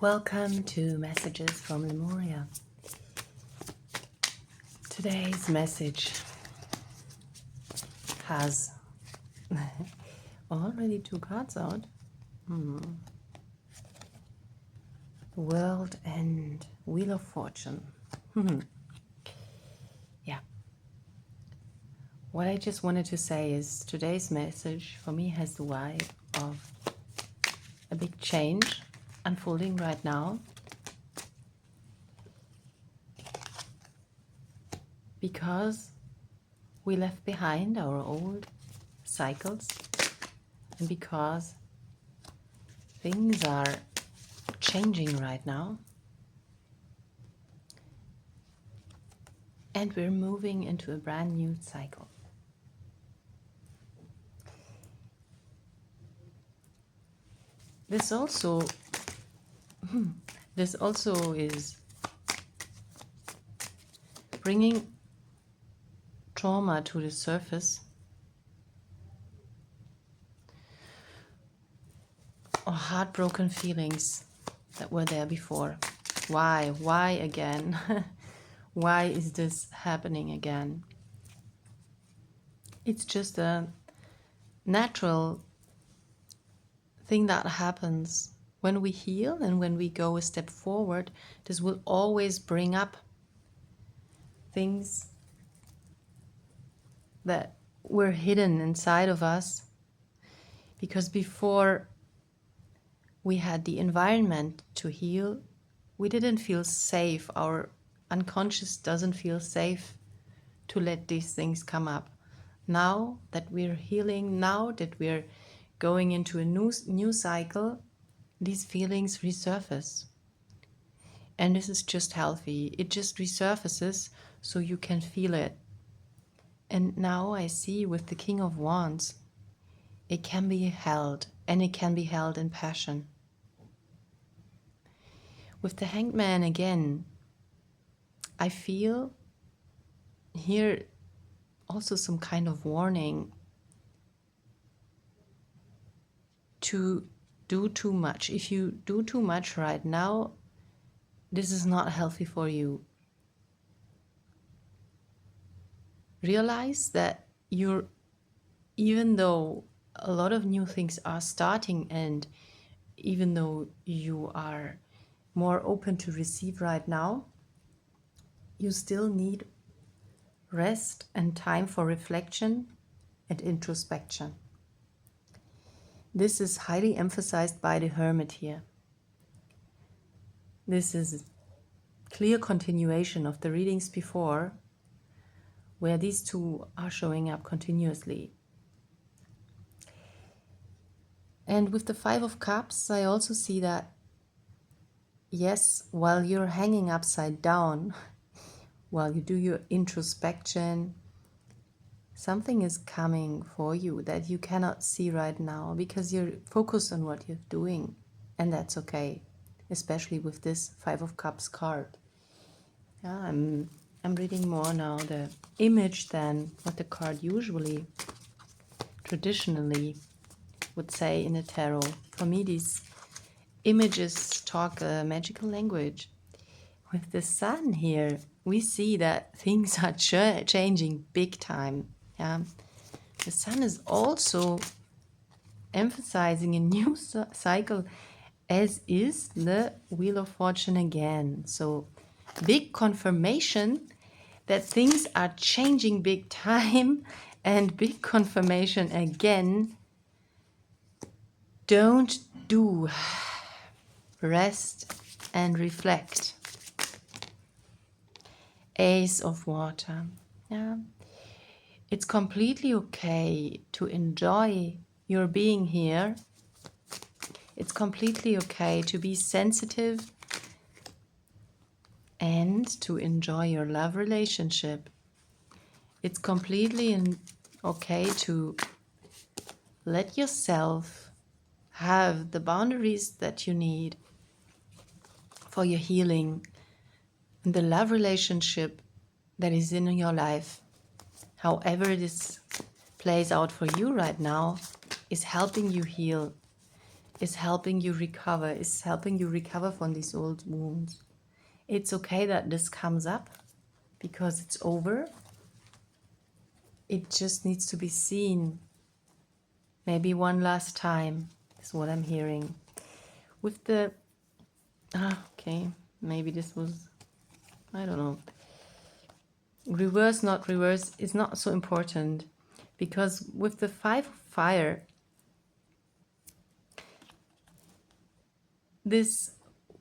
Welcome to Messages from Lemuria. Today's message has already 2 cards out. The World and Wheel of Fortune. Yeah. What I just wanted to say is today's message for me has the vibe of a big change unfolding right now. Because we left behind our old cycles and because things are changing right now and we're moving into a brand new cycle. This also is bringing trauma to the surface or heartbroken feelings that were there before. Why again? Why is this happening again? It's just a natural thing that happens when we heal and when we go a step forward. This will always bring up things that were hidden inside of us, because before we had the environment to heal, we didn't feel safe. Our unconscious doesn't feel safe to let these things come up. Now that we're healing, now that we're going into a new cycle, these feelings resurface. And this is just healthy. It just resurfaces so you can feel it. And now I see with the King of Wands, it can be held, and it can be held in passion. With the Hanged Man again, I feel here also some kind of warning to do too much. If you do too much right now, this is not healthy for you. Realize that even though a lot of new things are starting, and even though you are more open to receive right now, you still need rest and time for reflection and introspection. This is highly emphasized by the Hermit here. This is a clear continuation of the readings before, where these two are showing up continuously. And with the Five of Cups, I also see that, yes, while you're hanging upside down, while you do your introspection, something is coming for you that you cannot see right now because you're focused on what you're doing. And that's okay, especially with this Five of Cups card. Yeah, I'm reading more now the image than what the card usually, traditionally would say in a tarot. For me, these images talk a magical language. With the Sun here, we see that things are changing big time. Yeah, the Sun is also emphasizing a new cycle, as is the Wheel of Fortune again. So big confirmation that things are changing big time, and big confirmation again. Don't do. Rest and reflect. Ace of Water. Yeah. It's completely okay to enjoy your being here. It's completely okay to be sensitive and to enjoy your love relationship. It's completely okay to let yourself have the boundaries that you need for your healing. And the love relationship that is in your life, however this plays out for you right now, is helping you heal. is helping you recover, from these old wounds. It's okay that this comes up because it's over. It just needs to be seen. Maybe one last time is what I'm hearing. With the, okay, maybe this was, I don't know. Reverse, not reverse, is not so important, because with the 5 of fire, these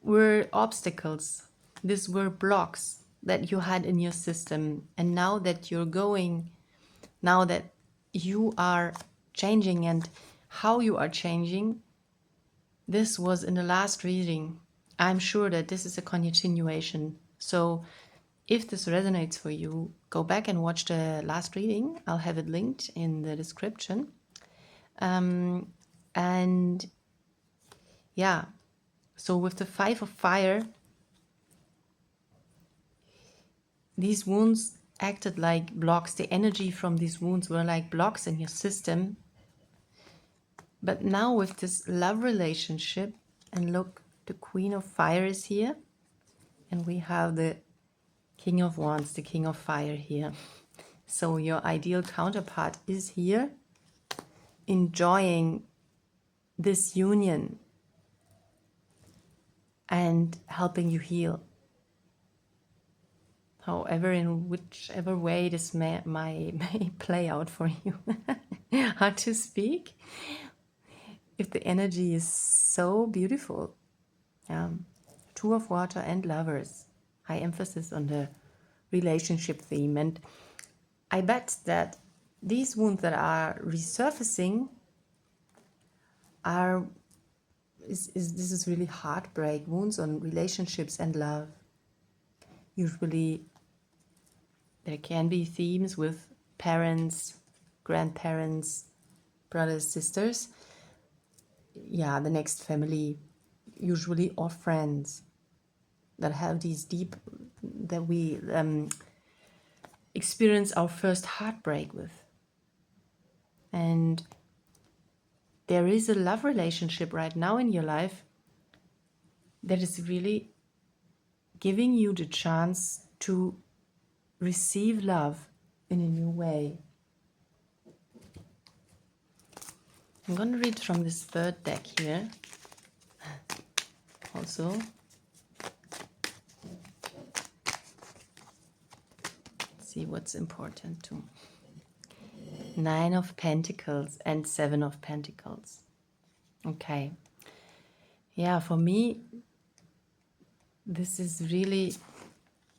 were obstacles, these were blocks that you had in your system. And now that you're going, now that you are changing and how you are changing, this was in the last reading. I'm sure that this is a continuation. So if this resonates for you, go back and watch the last reading. I'll have it linked in the description. And yeah, so with the 5 of fire, these wounds acted like blocks. The energy from these wounds were like blocks in your system. But now with this love relationship, and look, the Queen of Fire is here, and we have the King of Wands, the King of Fire here. So your ideal counterpart is here, enjoying this union and helping you heal. However, in whichever way this may play out for you. Hard to speak. If the energy is so beautiful. 2 of water and lovers. High emphasis on the relationship theme. And I bet that these wounds that are resurfacing this is really heartbreak, wounds on relationships and love. Usually there can be themes with parents, grandparents, brothers, sisters. Yeah, the next family, usually, or friends that have these deep, that we experience our first heartbreak with. And there is a love relationship right now in your life that is really giving you the chance to receive love in a new way. I'm going to read from this third deck here. Also, see what's important too. 9 of Pentacles and 7 of Pentacles. Okay. Yeah, for me, this is really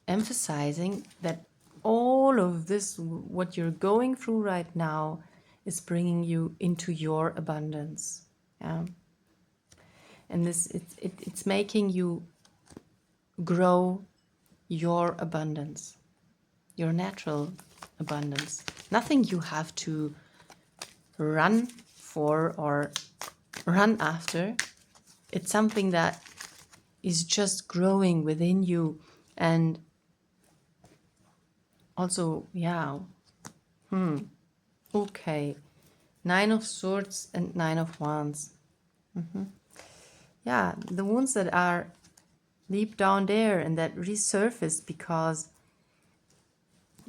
emphasizing that all of this, what you're going through right now, is bringing you into your abundance. Yeah. And this, it's making you grow your abundance, your natural abundance. Nothing you have to run for or run after. It's something that is just growing within you. And also, yeah, okay, 9 of Swords and 9 of Wands. Yeah, the wounds that are deep down there and that resurface because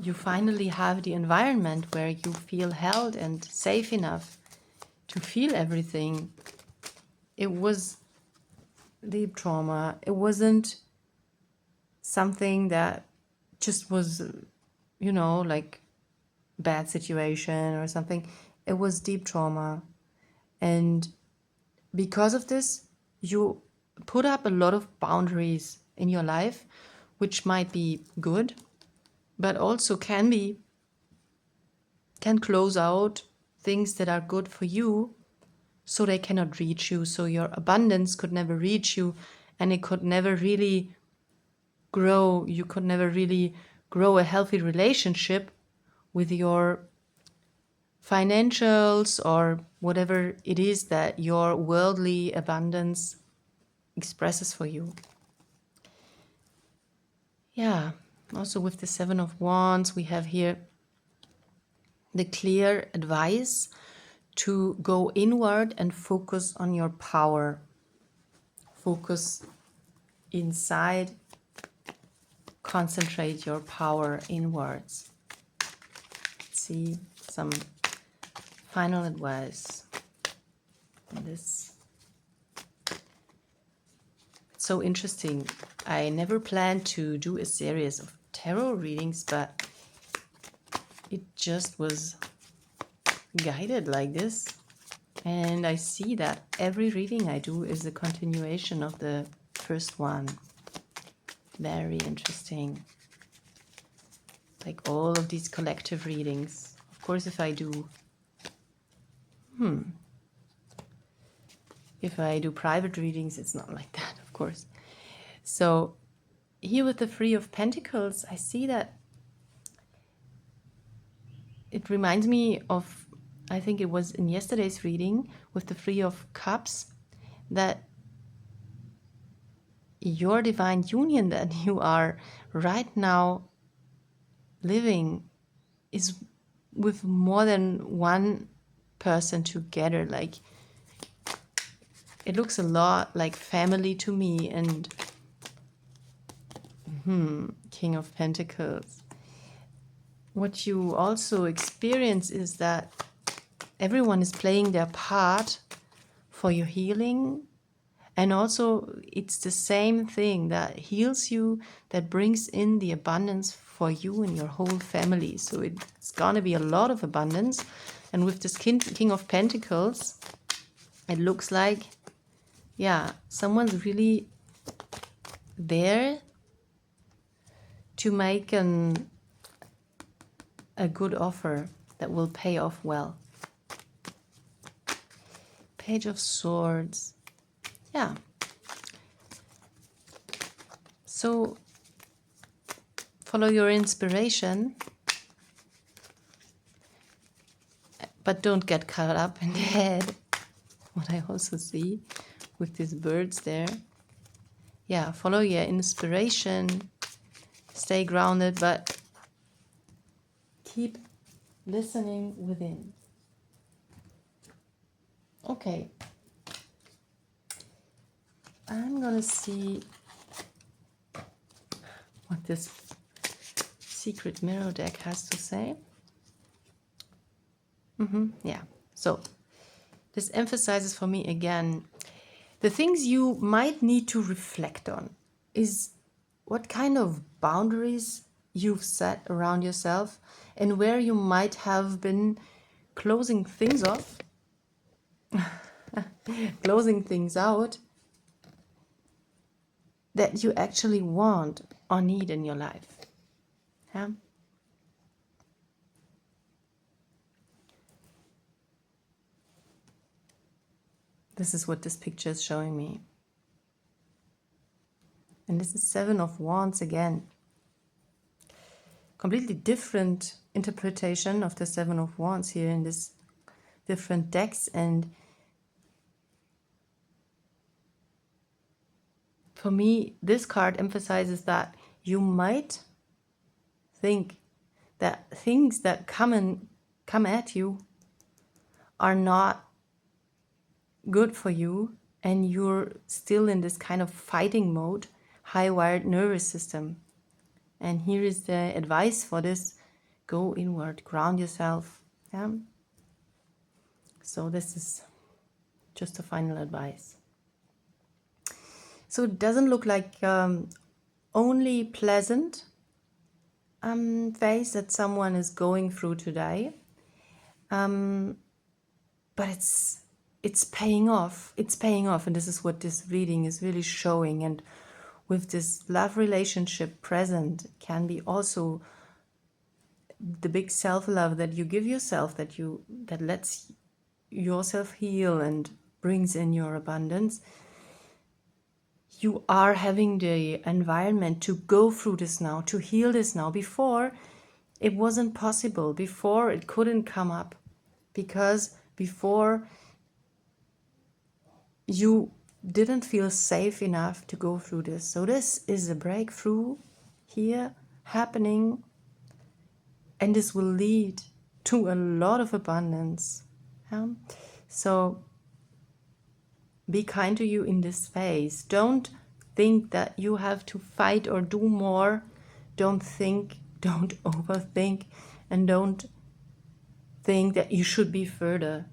you finally have the environment where you feel held and safe enough to feel everything. It was deep trauma. It wasn't something that just was, you know, like bad situation or something. It was deep trauma. And because of this, you put up a lot of boundaries in your life, which might be good, but also can close out things that are good for you, so they cannot reach you. So your abundance could never reach you, and it could never really grow. You could never really grow a healthy relationship with your financials or whatever it is that your worldly abundance expresses for you. Yeah, also with the 7 of Wands, we have here the clear advice to go inward and focus on your power. Focus inside, concentrate your power inwards. Let's see some final advice on this. It's so interesting. I never planned to do a series of tarot readings, but it just was guided like this. And I see that every reading I do is a continuation of the first one. Very interesting. Like all of these collective readings. Of course, if I do private readings, it's not like that, of course. So here with the Three of Pentacles, I see that it reminds me of, I think it was in yesterday's reading with the Three of Cups, that your divine union that you are right now living is with more than one person together. Like, it looks a lot like family to me. And King of Pentacles. What you also experience is that everyone is playing their part for your healing. And also it's the same thing that heals you, that brings in the abundance for you and your whole family. So it's gonna be a lot of abundance. And with this King of Pentacles, it looks like, yeah, someone's really there to make a good offer that will pay off well. Page of Swords. Yeah. So follow your inspiration, but don't get caught up in the head. What I also see with these birds there. Yeah, follow your inspiration, stay grounded, but keep listening within. Okay. I'm gonna see what this secret mirror deck has to say. Yeah, so this emphasizes for me again, the things you might need to reflect on is what kind of boundaries you've set around yourself and where you might have been closing things off, closing things out that you actually want or need in your life. Yeah? This is what this picture is showing me. And this is Seven of Wands again. Completely different interpretation of the Seven of Wands here in this different decks. And for me, this card emphasizes that you might think that things that come at you are not good for you, and you're still in this kind of fighting mode, high-wired nervous system. And here is the advice for this: go inward, ground yourself. Yeah. So this is just a final advice. So it doesn't look like only pleasant phase that someone is going through today, but it's paying off. It's paying off, and this is what this reading is really showing. And with this love relationship present, can be also the big self-love that you give yourself, that lets yourself heal and brings in your abundance. You are having the environment to go through this now, to heal this now. Before, it wasn't possible. Before, it couldn't come up, because before you didn't feel safe enough to go through this. So this is a breakthrough here happening, and this will lead to a lot of abundance. So be kind to you in this phase. Don't think that you have to fight or do more. Don't overthink, and don't think that you should be further.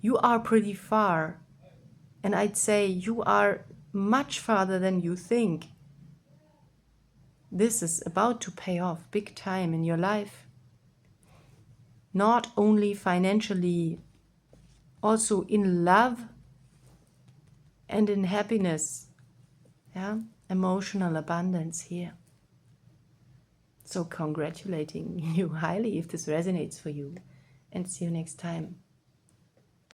You are pretty far, and I'd say you are much farther than you think. This is about to pay off big time in your life. Not only financially, also in love and in happiness. Yeah, emotional abundance here. So congratulating you highly if this resonates for you, and see you next time.